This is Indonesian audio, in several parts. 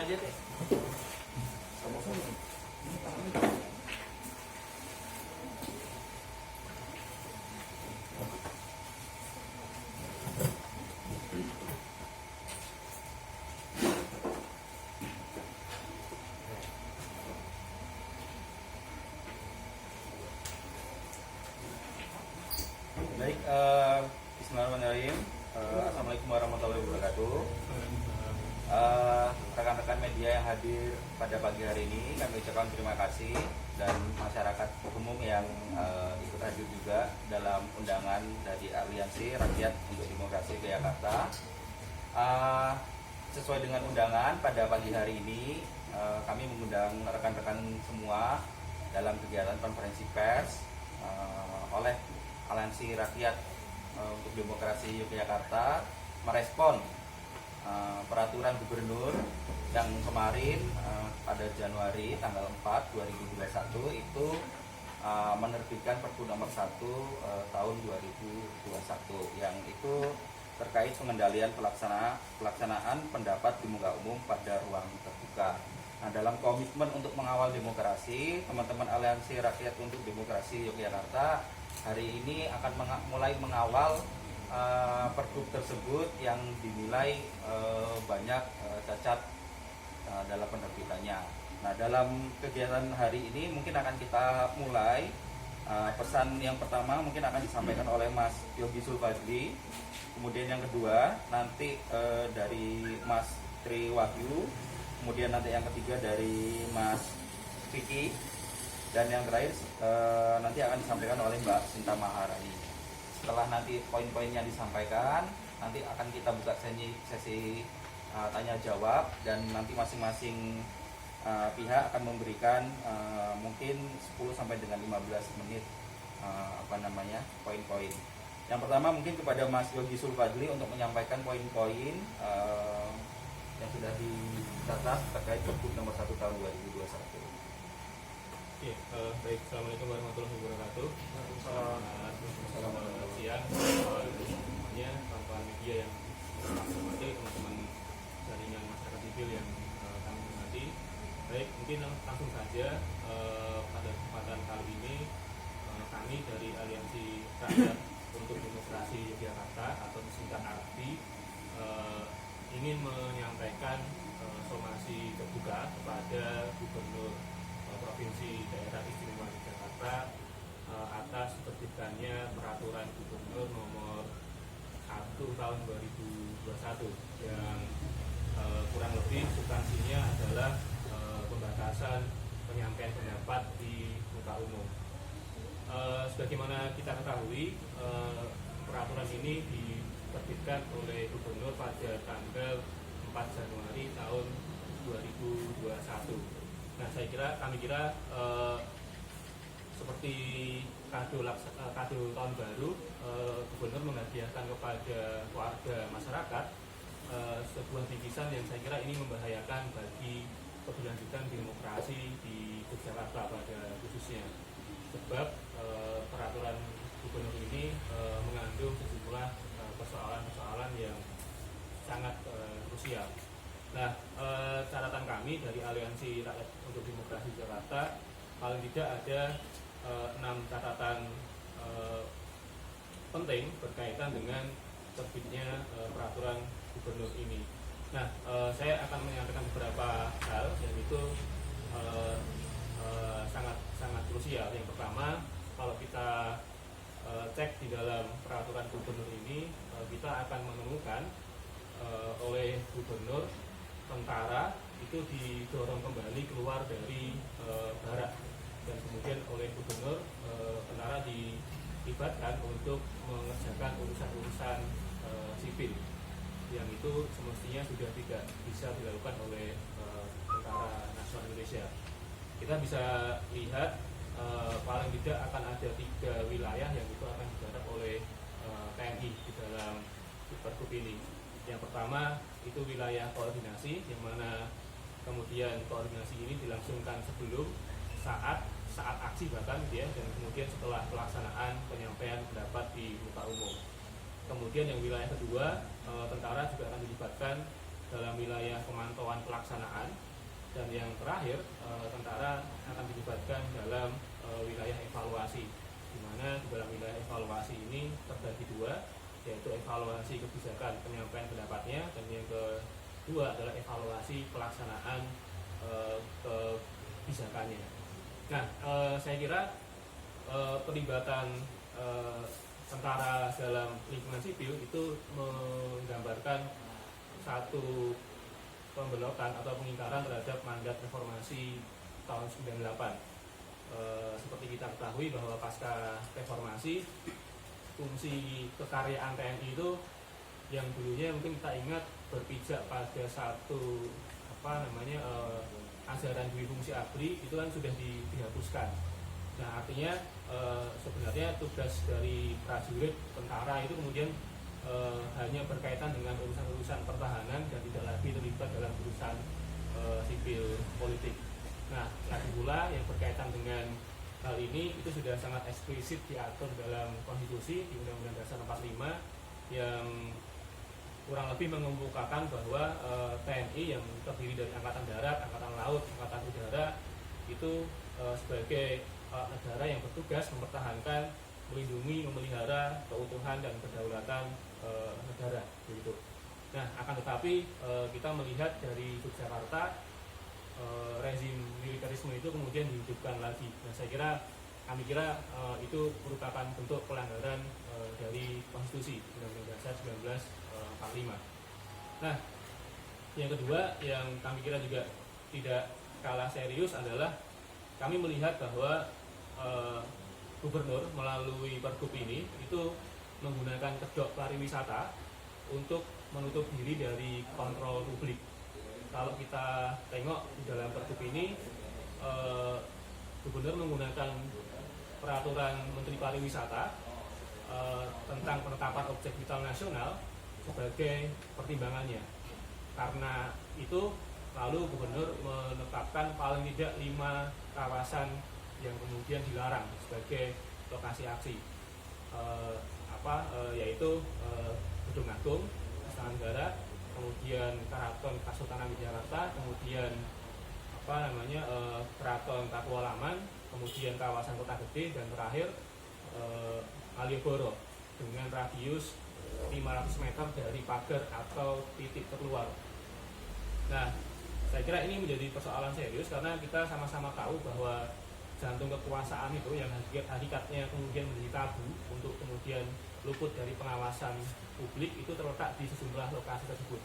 aja deh. Baik, bismillahirrahmanirrahim. Assalamualaikum warahmatullahi wabarakatuh. Rekan-rekan media yang hadir pada pagi hari ini, kami ucapkan terima kasih, dan masyarakat umum yang ikut hadir juga dalam undangan dari Aliansi Rakyat untuk Demokrasi Jakarta. Sesuai dengan undangan pada pagi hari ini, kami mengundang rekan-rekan semua dalam kegiatan konferensi pers oleh Aliansi Rakyat untuk Demokrasi Yogyakarta merespon peraturan gubernur yang kemarin pada Januari tanggal 4 2021 itu menerbitkan Perpu nomor 1 tahun 2021 yang itu terkait pengendalian pelaksanaan pendapat di muka umum pada ruang terbuka. Nah, dalam komitmen untuk mengawal demokrasi, teman-teman Aliansi Rakyat untuk Demokrasi Yogyakarta hari ini akan mulai mengawal pergub tersebut yang dinilai banyak cacat dalam penerbitannya. Nah, dalam kegiatan hari ini mungkin akan kita mulai pesan yang pertama mungkin akan disampaikan oleh Mas Yogi Sulfadli, kemudian yang kedua nanti dari Mas Tri Wahyu, kemudian nanti yang ketiga dari Mas Vicky, dan yang terakhir nanti akan disampaikan oleh Mbak Sinta Maharani. Setelah nanti poin-poinnya disampaikan, nanti akan kita buka sesi tanya jawab, dan nanti masing-masing pihak akan memberikan mungkin 10 sampai dengan 15 menit poin-poin. Yang pertama mungkin kepada Mas Yogi Sulfadli untuk menyampaikan poin-poin yang sudah dicatat terkait Pergub nomor 1 tahun 2021. Ya, baik. Assalamualaikum warahmatullahi wabarakatuh. Selamat siang semuanya, kawan-kawan media yang kami hormati, teman-teman jaringan masyarakat sipil yang kami hormati. Baik, mungkin langsung saja pada kesempatan kali ini kami dari Aliansi Rakyat untuk Demokrasi Yogyakarta atau disingkat ARDI ingin menyampaikan somasi terbuka kepada Gubernur Provinsi Daerah Istimewa Yogyakarta atas terbitkannya Peraturan Gubernur nomor 1 tahun 2021 yang kurang lebih substansinya adalah pembatasan penyampaian pendapat di muka umum. Sebagaimana kita ketahui, peraturan ini diterbitkan oleh Gubernur pada tanggal 4 Januari tahun 2021. Nah, kami kira seperti kado tahun baru, Gubernur menghadiahkan kepada warga masyarakat sebuah bingkisan yang saya kira ini membahayakan bagi keberlanjutan demokrasi di Yogyakarta pada khususnya. Sebab peraturan Gubernur ini mengandung sejumlah persoalan-persoalan yang sangat krusial. Nah, catatan kami dari Aliansi Rakyat untuk Demokrasi Jakarta paling tidak ada 6 catatan penting berkaitan dengan terbitnya peraturan gubernur ini. Nah, saya akan menyampaikan beberapa hal yang itu sangat krusial. Yang pertama, kalau kita cek di dalam peraturan gubernur ini, kita akan menemukan oleh gubernur tentara itu didorong kembali keluar dari barak, dan kemudian oleh gubernur tentara dilibatkan untuk mengerjakan urusan-urusan sipil yang itu semestinya sudah tidak bisa dilakukan oleh Tentara Nasional Indonesia. Kita bisa lihat paling tidak akan ada 3 wilayah yang itu akan digarap oleh TNI di dalam Pergub ini. Yang pertama itu wilayah koordinasi, yang mana kemudian koordinasi ini dilangsungkan sebelum, saat aksi bahkan ya, dan kemudian setelah pelaksanaan penyampaian pendapat di muka umum. Kemudian yang wilayah kedua, tentara juga akan dilibatkan dalam wilayah pemantauan pelaksanaan, dan yang terakhir tentara akan dilibatkan dalam wilayah evaluasi, di mana di dalam wilayah evaluasi ini terbagi dua, yaitu evaluasi kebijakan penyampaian pendapatnya, dan yang kedua adalah evaluasi pelaksanaan kebijakannya. Nah, saya kira pelibatan tentara dalam lingkungan sipil itu menggambarkan satu pembelokan atau pengingkaran terhadap mandat reformasi tahun 98. Seperti kita ketahui bahwa pasca reformasi, fungsi kekaryaan TNI itu yang dulunya mungkin kita ingat berpijak pada satu ajaran dui fungsi ABRI, itu kan sudah dihapuskan. Nah, artinya sebenarnya tugas dari prajurit tentara itu kemudian hanya berkaitan dengan urusan-urusan pertahanan dan tidak lagi terlibat dalam urusan sipil politik. Nah, lagi pula yang berkaitan dengan hal ini itu sudah sangat eksplisit diatur dalam konstitusi di Undang-Undang Dasar 45 yang kurang lebih mengemukakan bahwa TNI yang terdiri dari Angkatan Darat, Angkatan Laut, Angkatan Udara itu sebagai negara yang bertugas mempertahankan, melindungi, memelihara keutuhan dan kedaulatan negara, begitu. Nah, akan tetapi kita melihat dari Yogyakarta rezim militerisme itu kemudian dihidupkan lagi. Nah, kami kira itu merupakan bentuk pelanggaran dari konstitusi Undang-Undang Dasar 1945. Nah, yang kedua yang kami kira juga tidak kalah serius adalah kami melihat bahwa gubernur melalui pergub ini itu menggunakan kedok pariwisata untuk menutup diri dari kontrol publik. Kalau kita tengok di dalam pergub ini, gubernur menggunakan peraturan Menteri Pariwisata tentang penetapan objek vital nasional sebagai pertimbangannya. Karena itu, lalu gubernur menetapkan paling tidak 5 kawasan yang kemudian dilarang sebagai lokasi aksi, yaitu Gedung Agung, Istana Negara, kemudian Keraton Kasultanan Yogyakarta, kemudian Keraton Pakualaman, kemudian kawasan Kota Gede, dan terakhir Malioboro dengan radius 500 meter dari pagar atau titik terluar. Nah, saya kira ini menjadi persoalan serius karena kita sama-sama tahu bahwa jantung kekuasaan itu yang hakikatnya kemudian menjadi tabu untuk kemudian luput dari pengawasan publik itu terletak di sejumlah lokasi tersebut.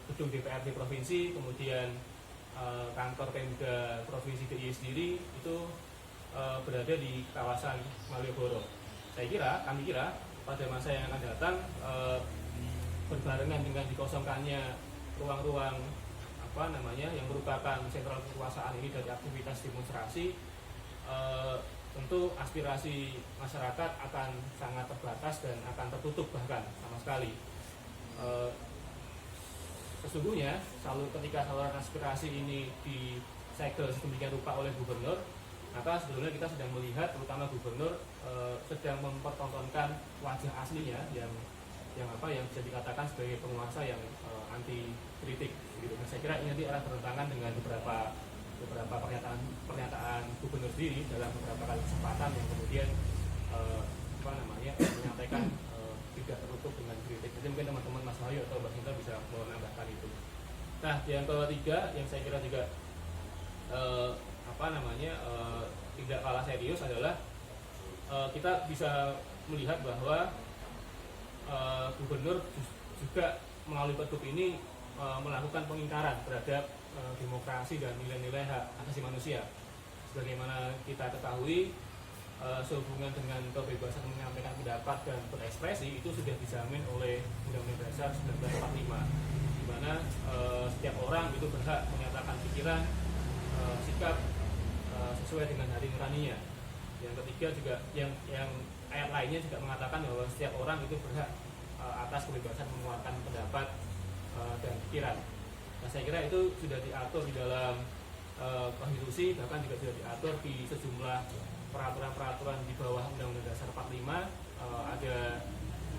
Gedung DPRD provinsi, kemudian kantor Pemda Provinsi DIY sendiri itu berada di kawasan Malioboro. Kami kira pada masa yang akan datang berbarengan dengan dikosongkannya ruang-ruang yang merupakan sentral kekuasaan ini dari aktivitas demonstrasi, tentu aspirasi masyarakat akan sangat terbatas dan akan tertutup bahkan sama sekali. Sesungguhnya ketika saluran aspirasi ini disegel sedemikian rupa oleh gubernur, maka sebetulnya kita sedang melihat terutama gubernur sedang mempertontonkan wajah aslinya yang bisa dikatakan sebagai penguasa yang anti kritik gitu. Nah, saya kira ini nanti akan bertentangan dengan beberapa pernyataan gubernur sendiri dalam beberapa kali kesempatan yang kemudian menyampaikan tidak tertutup dengan kritik. Jadi mungkin teman-teman Mas Wahyu atau Mbak Sinta bisa menambahkan itu. Nah, yang ketiga yang saya kira juga tidak kalah serius adalah kita bisa melihat bahwa gubernur juga melalui pergub ini melakukan pengingkaran terhadap demokrasi dan nilai-nilai hak asasi manusia. Sebagaimana kita ketahui, sehubungan dengan kebebasan menyampaikan pendapat dan berekspresi itu sudah dijamin oleh Undang-Undang Dasar 1945, di mana setiap orang itu berhak menyatakan pikiran, sikap sesuai dengan hati nuraninya. Yang ketiga juga yang ayat lainnya juga mengatakan bahwa setiap orang itu berhak atas kebebasan mengeluarkan pendapat dan pikiran. Nah, saya kira itu sudah diatur di dalam konstitusi, bahkan juga sudah diatur di sejumlah peraturan-peraturan di bawah Undang-Undang Dasar 45. Ada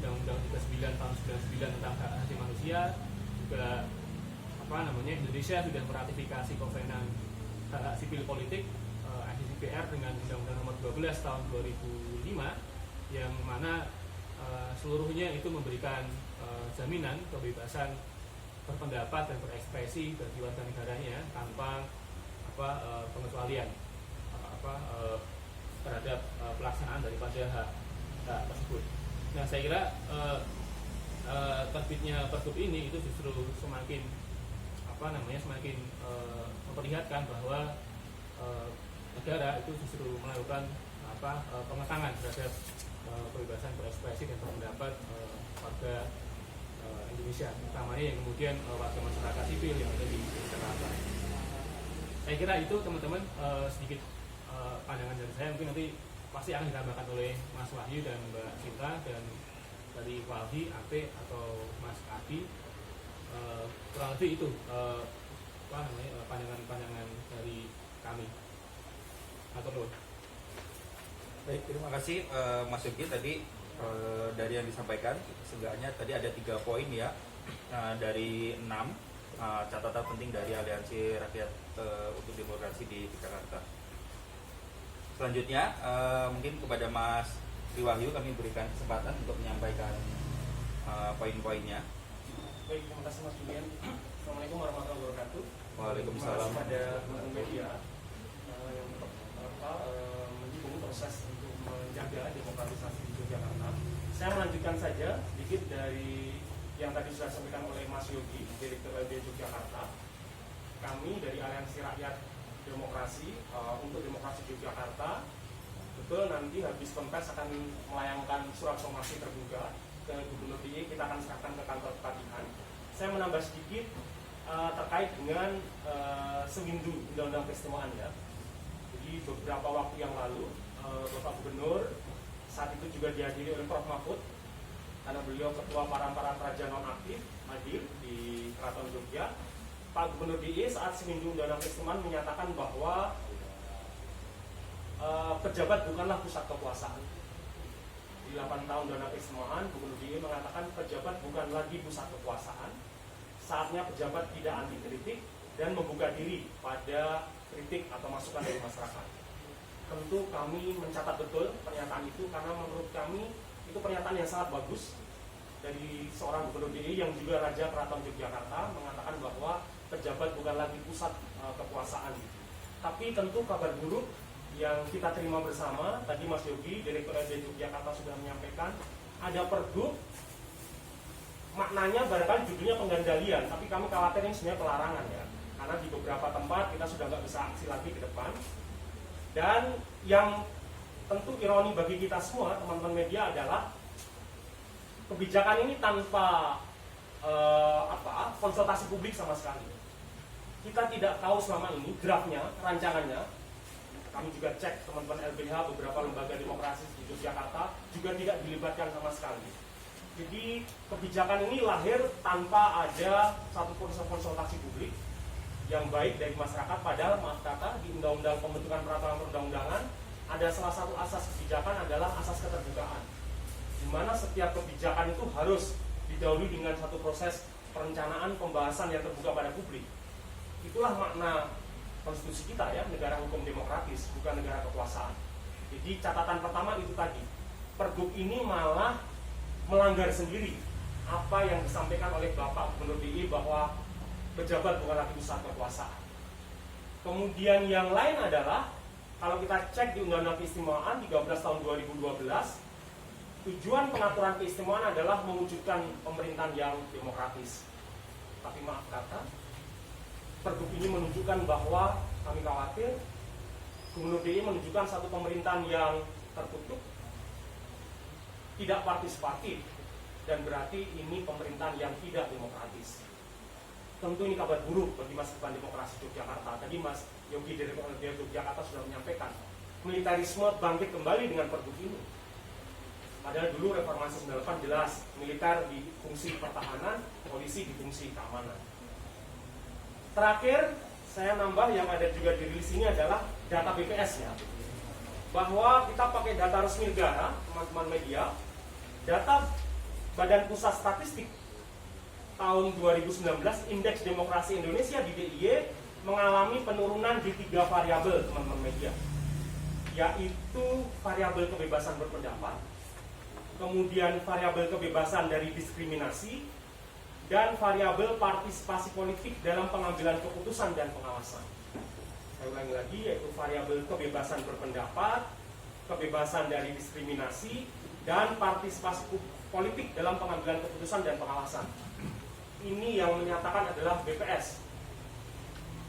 Undang-Undang 39 tahun 99 tentang hak asasi manusia, juga Indonesia sudah meratifikasi Kovenan Hak Sipil Politik ICCPR dengan Undang-Undang Nomor 12 tahun 2005 yang mana seluruhnya itu memberikan jaminan kebebasan berpendapat dan berekspresi bagi warga negaranya tanpa pengecualian terhadap pelaksanaan daripada hak tersebut. Nah, saya kira terbitnya Pergub ini itu justru semakin memperlihatkan bahwa negara itu justru melakukan pengekangan terhadap kebebasan berekspresi dan berpendapat warga Indonesia, utamanya yang kemudian warga masyarakat sipil yang ada di Jakarta. Saya kira itu teman-teman sedikit pandangan dari saya. Mungkin nanti pasti akan ditambahkan oleh Mas Wahyu dan Mbak Cinta, dan dari Walhi, Ate atau Mas Adi. Kurang lebih itu pandangan-pandangan dari kami. Atur. Baik, terima kasih Mas Yogi tadi dari yang disampaikan. Seenggaknya tadi ada 3 poin ya, dari 6 catatan penting dari Aliansi Rakyat untuk Demokrasi di Jakarta. Selanjutnya mungkin kepada Mas Wahyu kami berikan kesempatan untuk menyampaikan poin-poinnya. Baik, terima kasih Mas Julian. Assalamualaikum warahmatullahi wabarakatuh. Waalaikumsalam. Pada teman-teman media yang mendukung proses untuk menjaga demokratisasi di Yogyakarta. Saya melanjutkan saja sedikit dari yang tadi sudah disampaikan oleh Mas Yogi, Direktur LBH Yogyakarta. Kami dari Aliansi Rakyat Demokrasi untuk Demokrasi Yogyakarta, betul nanti habis kontes akan melayangkan surat somasi terbuka ke Gubernur DIY. Kita akan serahkan ke kantor Kepatihan. Saya menambah sedikit terkait dengan Semindu Undang-Undang Keistimewaan ya. Jadi beberapa waktu yang lalu Bapak Gubernur saat itu juga dihadiri oleh Prof. Mahfud, karena beliau ketua para raja nonaktif hadir di Keraton Jogja. Pak Gubernur DIY saat Semindu Undang-Undang Keistimewaan menyatakan bahwa pejabat bukanlah pusat kekuasaan. Di 8 tahun Undang-Undang Keistimewaan, Gubernur DIY mengatakan pejabat bukan lagi pusat kekuasaan. Saatnya pejabat tidak anti kritik dan membuka diri pada kritik atau masukan dari masyarakat. Tentu kami mencatat betul pernyataan itu, karena menurut kami itu pernyataan yang sangat bagus dari seorang Gubernur DIY yang juga Raja Keraton Yogyakarta, mengatakan bahwa pejabat bukan lagi pusat kekuasaan. Tapi tentu kabar buruk yang kita terima bersama, tadi Mas Yogi, Direktur LBH Yogyakarta sudah menyampaikan, ada Pergub, maknanya barangkali judulnya penggandalian, tapi kami khawatir ini sebenarnya pelarangan ya, karena di beberapa tempat kita sudah nggak bisa aksi lagi ke depan. Dan yang tentu ironi bagi kita semua, teman-teman media, adalah kebijakan ini tanpa konsultasi publik sama sekali. Kita tidak tahu selama ini draftnya, rancangannya. Kami juga cek teman-teman LBH, beberapa lembaga demokrasi di Yogyakarta juga tidak dilibatkan sama sekali. Jadi kebijakan ini lahir tanpa ada satu konsultasi publik yang baik dari masyarakat. Padahal maaf kata di Undang-Undang Pembentukan Peraturan Perundang-undangan ada salah satu asas kebijakan adalah asas keterbukaan, di mana setiap kebijakan itu harus didahului dengan satu proses perencanaan pembahasan yang terbuka pada publik. Itulah makna konstitusi kita ya, negara hukum demokratis, bukan negara kekuasaan. Jadi catatan pertama itu tadi, Pergub ini malah melanggar sendiri apa yang disampaikan oleh Bapak Gubernur DIY bahwa pejabat bukan lagi pusat kekuasaan. Kemudian yang lain adalah kalau kita cek di Undang-Undang Keistimewaan 13 tahun 2012, tujuan pengaturan keistimewaan adalah mewujudkan pemerintahan yang demokratis. Tapi maaf kata, Pergub ini menunjukkan bahwa kami khawatir Gubernur DIY menunjukkan satu pemerintahan yang tertutup, tidak partisipatif, dan berarti ini pemerintahan yang tidak demokratis. Tentu ini kabar buruk bagi masa depan demokrasi Yogyakarta. Tadi Mas Yogi dari LBH Yogyakarta sudah menyampaikan, militarisme bangkit kembali dengan Pergub ini. Padahal dulu reformasi 98 jelas, militer di fungsi pertahanan, polisi di fungsi keamanan. Terakhir, saya nambah yang ada juga di rilis ini adalah data BPS ya, bahwa kita pakai data resmi negara, teman-teman media, data Badan Pusat Statistik tahun 2019 indeks demokrasi Indonesia di DIY mengalami penurunan di 3 variabel, teman-teman media, yaitu variabel kebebasan berpendapat, kemudian variabel kebebasan dari diskriminasi, dan variabel partisipasi politik dalam pengambilan keputusan dan pengawasan. Saya ulangi lagi, yaitu variabel kebebasan berpendapat, kebebasan dari diskriminasi, dan partisipasi politik dalam pengambilan keputusan dan pengawasan. Ini yang menyatakan adalah BPS.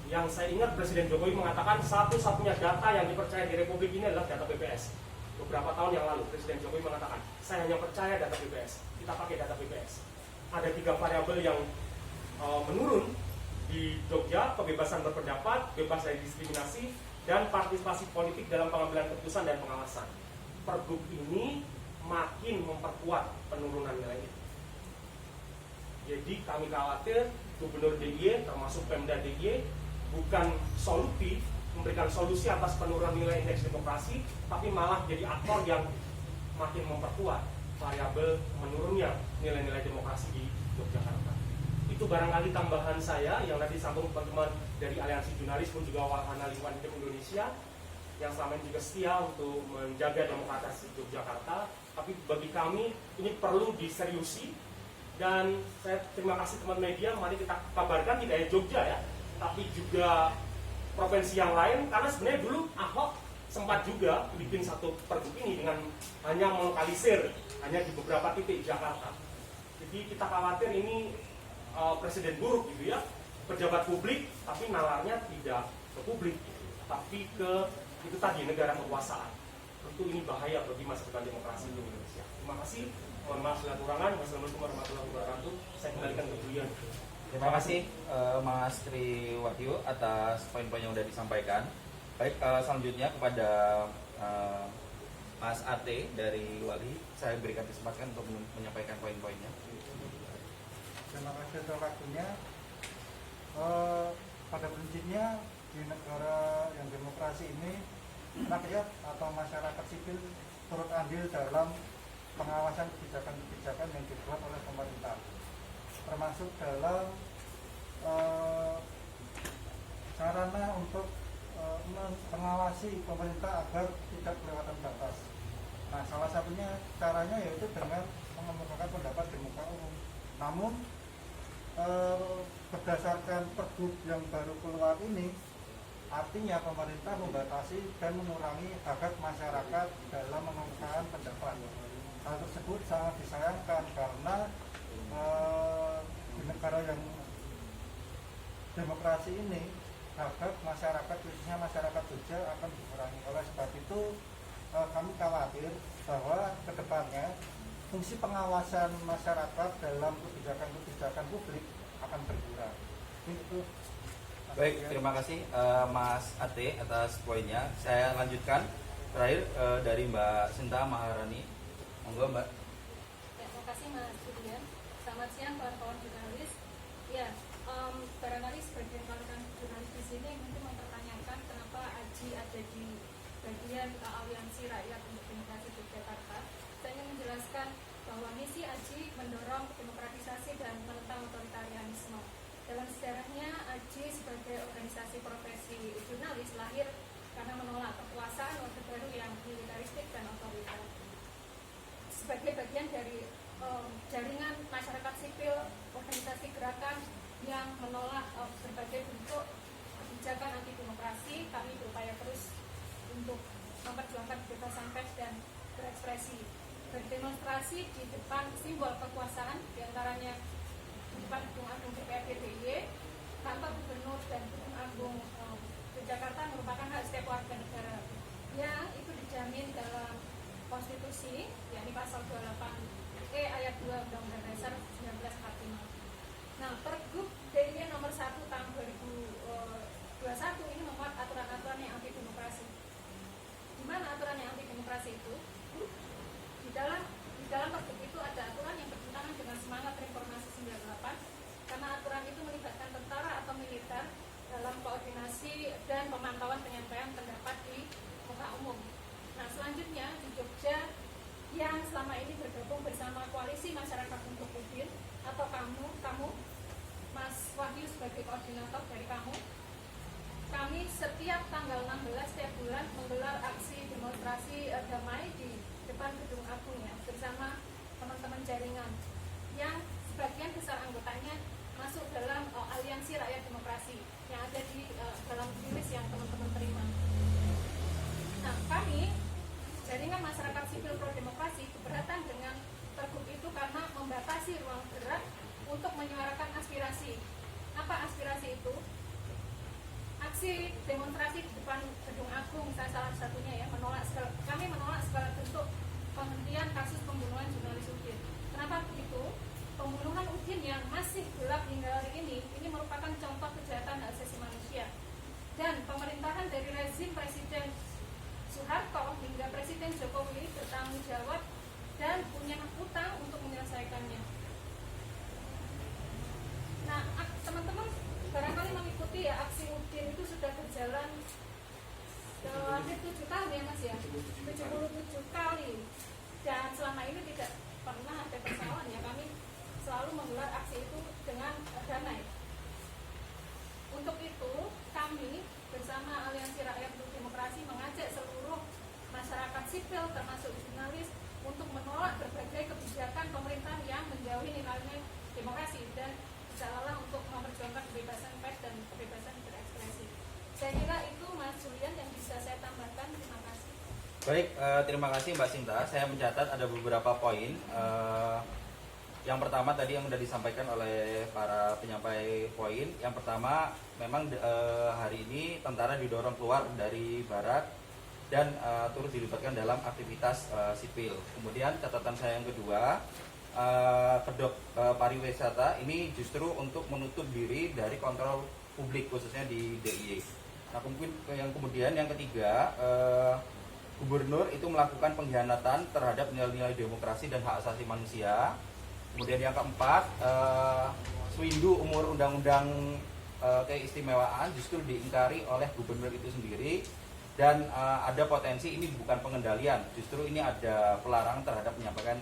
Yang saya ingat Presiden Jokowi mengatakan satu-satunya data yang dipercaya di Republik ini adalah data BPS. Beberapa tahun yang lalu Presiden Jokowi mengatakan, saya hanya percaya data BPS, kita pakai data BPS. Ada 3 variabel yang menurun di Jogja: kebebasan berpendapat, bebas dari diskriminasi, dan partisipasi politik dalam pengambilan keputusan dan pengawasan. Pergub ini makin memperkuat penurunan nilai itu. Jadi kami khawatir Gubernur DIY termasuk Pemda DIY bukan solutif, memberikan solusi atas penurunan nilai indeks demokrasi, tapi malah jadi aktor yang makin memperkuat variabel menurunnya nilai-nilai demokrasi di Yogyakarta. Itu barangkali tambahan saya yang nanti disambung teman-teman dari Aliansi Jurnalis pun juga Wahana Lingkungan Hidup Indonesia yang selama ini juga setia untuk menjaga demokrasi Yogyakarta. Tapi bagi kami ini perlu diseriusi, dan saya terima kasih teman media. Mari kita kabarkan tidak hanya Jogja ya, tapi juga provinsi yang lain, karena sebenarnya dulu Ahok sempat juga bikin satu pergub ini dengan hanya melokalisir hanya di beberapa titik Jakarta. Jadi kita khawatir ini presiden buruk gitu ya, pejabat publik tapi nalarnya tidak ke publik, tapi ke itu tadi negara kekuasaan. Tentu ini bahaya bagi masa depan demokrasi di Indonesia. Terima kasih. Mohon maaf segala kurangan. Wassalamualaikum warahmatullahi wabarakatuh. Saya kembalikan ke Julian. Terima kasih Mas Tri Wahyu atas poin-poin yang sudah disampaikan. Baik, selanjutnya kepada Mas Ate dari Wali, saya berikan kesempatan untuk menyampaikan poin-poinnya. Terima kasih atas waktunya. Pada prinsipnya di negara yang demokrasi ini, rakyat atau masyarakat sipil turut andil dalam pengawasan kebijakan-kebijakan yang dibuat oleh pemerintah, termasuk dalam sarana untuk mengawasi pemerintah agar tidak kelewatan batas. Nah, salah satunya caranya yaitu dengan mengemukakan pendapat di muka umum. Namun berdasarkan pergub yang baru keluar ini, artinya pemerintah membatasi dan mengurangi hak masyarakat dalam mengemukakan pendapat. Hal tersebut sangat disayangkan karena di negara yang demokrasi ini hak masyarakat, khususnya masyarakat Jogja, akan dikurangi. Oleh sebab itu kami khawatir bahwa kedepannya fungsi pengawasan masyarakat dalam kebijakan-kebijakan publik akan berkurang. Itu. Baik, terima kasih Mas Ate atas poinnya. Saya lanjutkan terakhir dari Mbak Sinta Maharani. Monggo Mbak. Ya, terima kasih Mas Julian. Selamat siang kawan-kawan jurnalis. Ya, barangkali sebagian kawan-kawan jurnalis di sini mungkin mempertanyakan kenapa AJI ada di bagian Aliansi Rakyat untuk Demokrasi Yogyakarta. Saya ingin menjelaskan bahwa misi AJI mendorong demokratisasi dan menentang otoritarianisme. Dalam sejarahnya, AJI sebagai organisasi profesi jurnalis lahir karena menolak kekuasaan Orde Baru yang militaristik dan otoriter. Sebagai bagian dari jaringan masyarakat sipil, organisasi gerakan yang menolak berbagai bentuk kebijakan anti demokrasi, kami berupaya terus untuk memperjuangkan kebebasan pers dan berekspresi, berdemonstrasi di depan simbol kekuasaan, diantaranya di depan Gedung Agung DPRD DIY, kantor gubernur dan Gedung Agung Jakarta merupakan hak setiap warga negara yang itu dijamin dalam konstitusi, yakni pasal 28E ayat 2 Undang-Undang Dasar 1945. Nah, Pergub DIY nomor 1 tahun 2021 ini memuat aturan-aturan yang anti demokrasi. Di mana aturan yang anti demokrasi itu? Di dalam Pergub itu ada aturan yang bertentangan dengan semangat reformasi 98, karena aturan itu melibatkan tentara atau militer dalam koordinasi dan pemantauan penyampaian pendapat di muka umum. Nah, selanjutnya di Jogja yang selama ini bergabung bersama Koalisi Masyarakat untuk UBIN atau kamu sebagai koordinator dari kamu. Kami setiap tanggal 16 setiap bulan menggelar aksi demonstrasi damai di depan Gedung Agung ya, bersama teman-teman jaringan yang sebagian besar anggotanya masuk dalam Aliansi Rakyat Demokrasi yang ada di dalam rilis yang teman-teman terima. Nah, kami jaringan masyarakat sipil pro demokrasi keberatan dengan pergub itu karena membatasi ruang gerak untuk menyuarakan aspirasi. Apa aspirasi itu? Aksi demonstrasi di depan Gedung Agung salah satunya ya, kami menolak segala bentuk penghentian kasus pembunuhan jurnalis Udin. Kenapa begitu? Pembunuhan Udin yang masih gelap hingga hari ini merupakan contoh kejahatan hak asasi manusia. Dan pemerintahan dari rezim Presiden Soeharto hingga Presiden Jokowi bertanggung jawab dan punya utang untuk menyelesaikannya. Nah, teman-teman barangkali mengikuti ya, aksi Udin itu sudah berjalan hampir 7 tahun ya Mas ya, 77 kali, dan selama ini tidak pernah ada persoalan ya. Kami selalu menggelar aksi itu dengan damai. Untuk itu kami bersama Aliansi Rakyat untuk Demokrasi mengajak seluruh masyarakat sipil termasuk jurnalis untuk menolak berbagai kebijakan pemerintah yang menjauhi nilai demokrasi dan seolah untuk memperjuangkan kebebasan pers dan kebebasan berekspresi. Saya kira itu Mas Julian yang bisa saya tambahkan. Terima kasih. Baik, terima kasih Mbak Sinta. Saya mencatat ada beberapa poin. Yang pertama tadi yang sudah disampaikan oleh para penyampai poin. Yang pertama, memang hari ini tentara didorong keluar dari barak dan turut dilibatkan dalam aktivitas sipil. Kemudian catatan saya yang kedua, kedok pariwisata ini justru untuk menutup diri dari kontrol publik khususnya di DIY. Nah, kemudian yang ketiga, gubernur itu melakukan pengkhianatan terhadap nilai-nilai demokrasi dan hak asasi manusia. Kemudian yang keempat, swindu umur undang-undang keistimewaan justru diingkari oleh gubernur itu sendiri. Dan ada potensi ini bukan pengendalian, justru ini ada pelarangan terhadap menyampaikan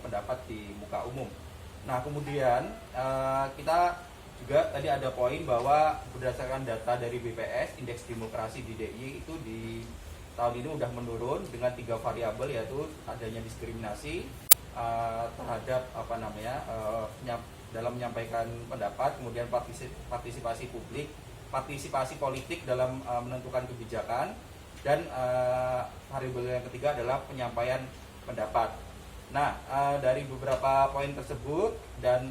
pendapat di muka umum. Nah, kemudian kita juga tadi ada poin bahwa berdasarkan data dari BPS, indeks demokrasi di DIY itu di tahun ini sudah menurun dengan 3 variabel, yaitu adanya diskriminasi terhadap dalam menyampaikan pendapat, kemudian partisipasi publik, partisipasi politik dalam menentukan kebijakan, dan variabel yang ketiga adalah penyampaian pendapat. Nah, dari beberapa poin tersebut dan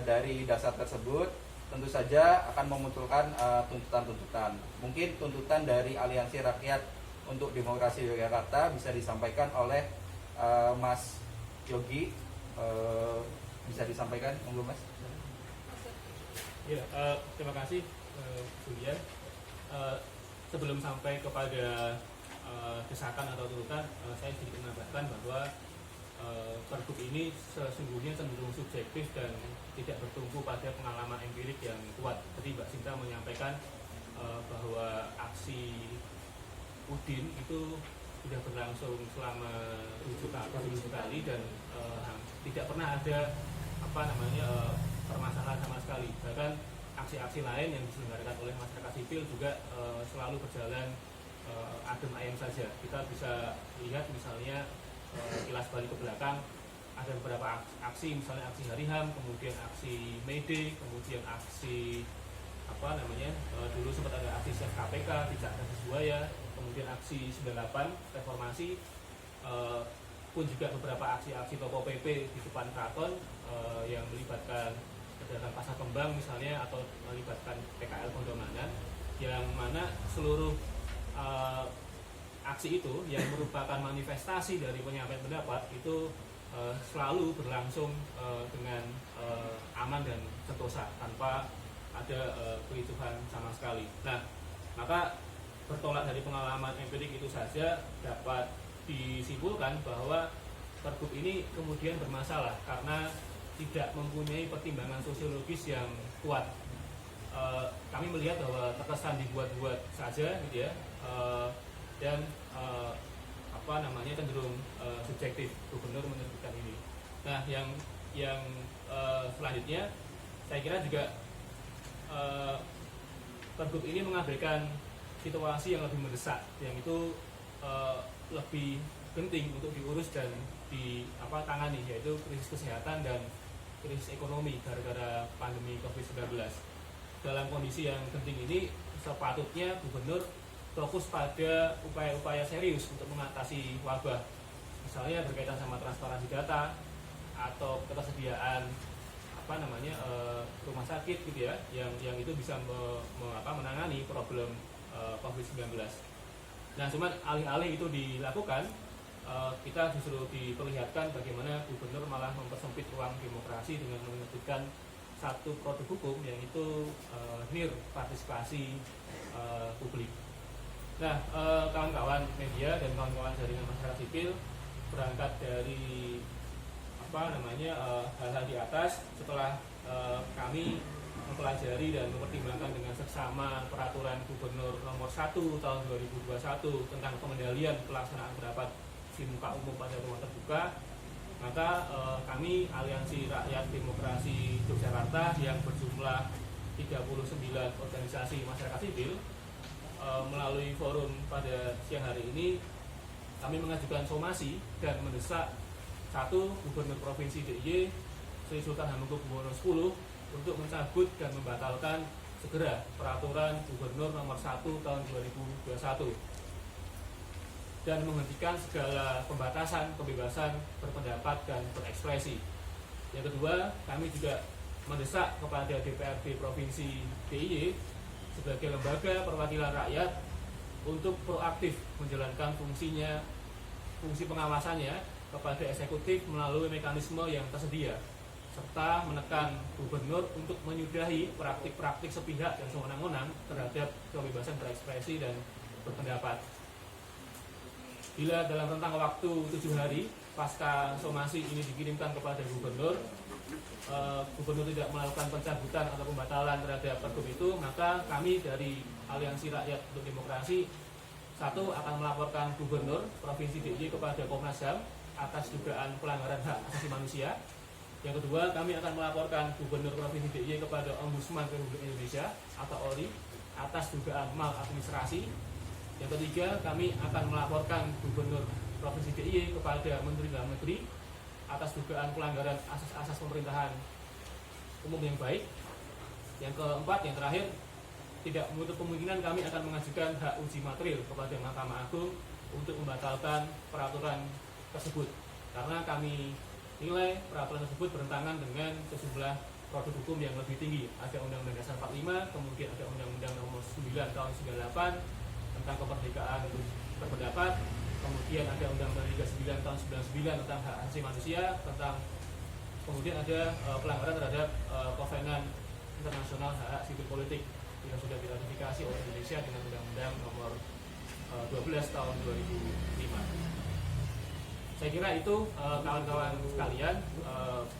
dari dasar tersebut tentu saja akan memunculkan tuntutan-tuntutan. Mungkin tuntutan dari Aliansi Rakyat untuk Demokrasi Yogyakarta bisa disampaikan oleh Mas Yogi. Bisa disampaikan, monggo Mas. Ya, terima kasih Julian. Sebelum sampai kepada desakan atau tuntutan, saya sedikit menambahkan bahwa pergub ini sesungguhnya cenderung subjektif dan tidak bertumpu pada pengalaman empirik yang kuat. Tadi Mbak Sinta menyampaikan bahwa aksi Udin itu sudah berlangsung selama 7 kali dan tidak pernah ada permasalahan sama sekali. Bahkan aksi-aksi lain yang diselenggarakan oleh masyarakat sipil juga selalu berjalan adem ayem saja. Kita bisa lihat misalnya kilas balik ke belakang, ada beberapa aksi, misalnya aksi Hari HAM, kemudian aksi May Day, kemudian aksi dulu sempat ada aksi Chef KPK, tidak ada buaya, kemudian aksi 98 reformasi, pun juga beberapa aksi-aksi Topo PP di depan Keraton yang melibatkan kegiatan pasar kembang misalnya, atau melibatkan PKL Gondomanan, yang mana seluruh aksi itu yang merupakan manifestasi dari penyampaian pendapat itu selalu berlangsung dengan aman dan sentosa tanpa ada kericuhan sama sekali. Nah, maka bertolak dari pengalaman empirik itu saja dapat disimpulkan bahwa pergub ini kemudian bermasalah karena tidak mempunyai pertimbangan sosiologis yang kuat. Kami melihat bahwa terkesan dibuat-buat saja gitu ya, dan cenderung subjektif gubernur menerbitkan ini. Nah, yang selanjutnya Saya kira juga Pergub ini mengabaikan situasi yang lebih mendesak, yang itu lebih penting untuk diurus dan tangani, yaitu krisis kesehatan dan krisis ekonomi gara-gara pandemi COVID-19. Dalam kondisi yang penting ini, sepatutnya gubernur fokus pada upaya-upaya serius untuk mengatasi wabah, misalnya berkaitan sama transparansi data atau ketersediaan rumah sakit gitu ya, yang itu bisa menangani problem COVID-19. Nah, cuman alih-alih itu dilakukan, kita justru diperlihatkan bagaimana gubernur malah mempersempit ruang demokrasi dengan menyebutkan satu produk hukum, yang itu NIR, partisipasi publik. Nah, kawan-kawan media dan kawan-kawan jaringan masyarakat sipil, berangkat dari hal-hal di atas, setelah kami mempelajari dan mempertimbangkan dengan seksama peraturan gubernur nomor 1 tahun 2021 tentang pengendalian pelaksanaan pendapat di muka umum pada ruang terbuka, maka kami Aliansi Rakyat Demokrasi Yogyakarta yang berjumlah 39 organisasi masyarakat sipil, melalui forum pada siang hari ini kami mengajukan somasi dan mendesak 1. Gubernur Provinsi DIY Sri Sultan Hamengkubuwono X untuk mencabut dan membatalkan segera peraturan Gubernur nomor 1 tahun 2021 dan menghentikan segala pembatasan kebebasan berpendapat dan berekspresi. Yang kedua, kami juga mendesak kepada DPRD Provinsi DIY sebagai lembaga perwakilan rakyat untuk proaktif menjalankan fungsi pengawasannya kepada eksekutif melalui mekanisme yang tersedia, serta menekan gubernur untuk menyudahi praktik-praktik sepihak dan sewenang-wenang terhadap kebebasan berekspresi dan berpendapat. Bila dalam rentang waktu 7 hari pasca somasi ini dikirimkan kepada gubernur, gubernur tidak melakukan pencabutan atau pembatalan terhadap pergub itu, maka kami dari Aliansi Rakyat untuk Demokrasi 1. akan melaporkan gubernur Provinsi DIY kepada Komnas HAM atas dugaan pelanggaran hak asasi manusia. Yang kedua, kami akan melaporkan gubernur Provinsi DIY kepada Ombudsman Republik Indonesia atau ORI atas dugaan maladministrasi. Yang ketiga, kami akan melaporkan gubernur Provinsi DIY kepada Menteri Dalam Negeri atas dugaan pelanggaran asas-asas pemerintahan umum yang baik. Yang keempat, yang terakhir, tidak menutup kemungkinan kami akan mengajukan hak uji material kepada Mahkamah Agung untuk membatalkan peraturan tersebut, karena kami nilai peraturan tersebut bertentangan dengan sejumlah produk hukum yang lebih tinggi. Ada Undang-Undang Dasar 45, kemudian ada Undang-Undang Nomor 9 Tahun 98 tentang kemerdekaan berpendapat, kemudian ada Undang-Undang 39 Tahun 99 tentang hak asasi manusia, kemudian ada pelanggaran terhadap Kovenan Internasional Hak Sipil Politik yang sudah diratifikasi oleh Indonesia dengan Undang-Undang Nomor 12 Tahun 2005. Saya kira itu kawan-kawan sekalian,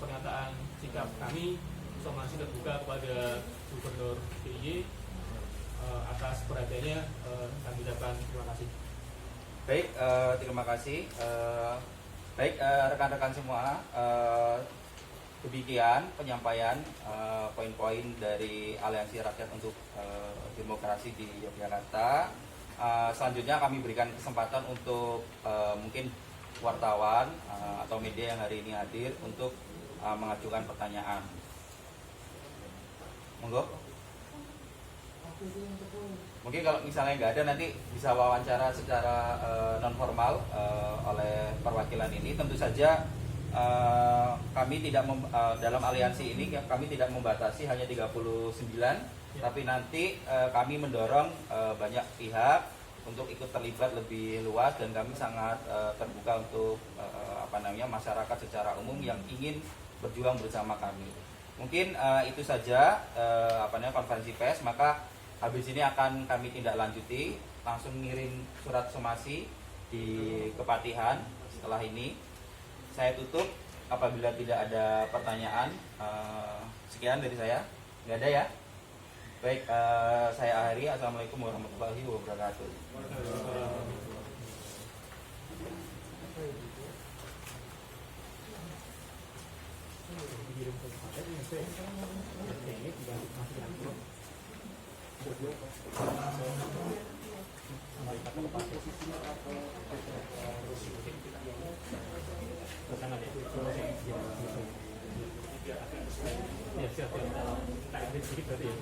pernyataan sikap kami somasi terbuka kepada Gubernur DIY. Atas perhatiannya kami ucapkan terima kasih. Baik, terima kasih. Baik, rekan-rekan semua, demikian penyampaian poin-poin dari Aliansi Rakyat untuk Demokrasi di Yogyakarta. Selanjutnya kami berikan kesempatan untuk mungkin wartawan atau media yang hari ini hadir untuk mengajukan pertanyaan. Monggo. Mungkin kalau misalnya nggak ada, nanti bisa wawancara secara non formal oleh perwakilan ini. Tentu saja kami tidak dalam aliansi ini kami tidak membatasi hanya 39, tapi nanti kami mendorong banyak pihak untuk ikut terlibat lebih luas, dan kami sangat terbuka untuk masyarakat secara umum yang ingin berjuang bersama kami. Mungkin itu saja konferensi pers. Maka habis ini akan kami tindak lanjuti, langsung ngirim surat somasi di Kepatihan. Setelah ini saya tutup apabila tidak ada pertanyaan. Sekian dari saya. Nggak ada ya? Baik, saya akhiri. Assalamualaikum warahmatullahi wabarakatuh. dikirim ke Kabupaten ini juga masih diangkut. Tangan ya. Ya siap. Tak ada sedikit berarti ya.